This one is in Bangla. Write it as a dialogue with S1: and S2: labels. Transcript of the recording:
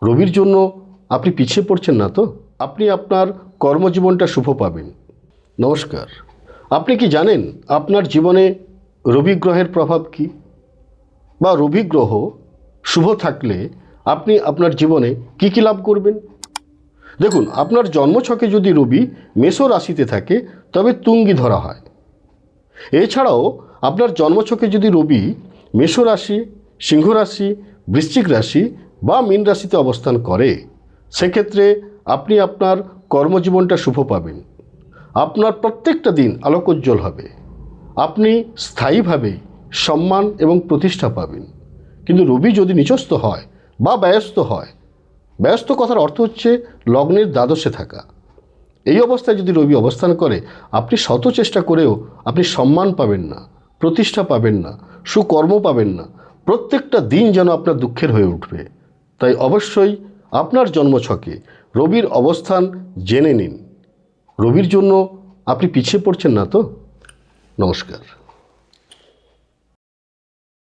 S1: রবির জন্য আপনি পিছিয়ে পড়ছেন না তো? আপনি আপনার কর্মজীবনটা শুভ পাবেন। নমস্কার। আপনি কি জানেন আপনার জীবনে রবি গ্রহের প্রভাব কী? বা রবি গ্রহ শুভ থাকলে আপনি আপনার জীবনে কী কী লাভ করবেন? দেখুন, আপনার জন্মছকে যদি রবি মেষ রাশিতে থাকে তবে তুঙ্গি ধরা হয়। এছাড়াও আপনার জন্মছকে যদি রবি মেষ রাশি, সিংহ রাশি, বৃশ্চিক রাশি বা মীন রাশিতে অবস্থান করে, সেক্ষেত্রে আপনি আপনার কর্মজীবনটা শুভ পাবেন। আপনার প্রত্যেকটা দিন আলোকোজ্জ্বল হবে। আপনি স্থায়ীভাবে সম্মান এবং প্রতিষ্ঠা পাবেন। কিন্তু রবি যদি নিচস্থ হয় বা ব্যস্ত হয়, ব্যস্ত কথার অর্থ হচ্ছে লগ্নের দ্বাদশে থাকা। এই অবস্থায় যদি রবি অবস্থান করে, আপনি শত চেষ্টা করেও আপনি সম্মান পাবেন না, প্রতিষ্ঠা পাবেন না, সুকর্ম পাবেন না। প্রত্যেকটা দিন যেন আপনার দুঃখের হয়ে উঠবে। তাই অবশ্যই আপনার জন্মছকে রবির অবস্থান জেনে নিন। রবির জন্য আপনি পিছিয়ে পড়ছেন না তো? নমস্কার।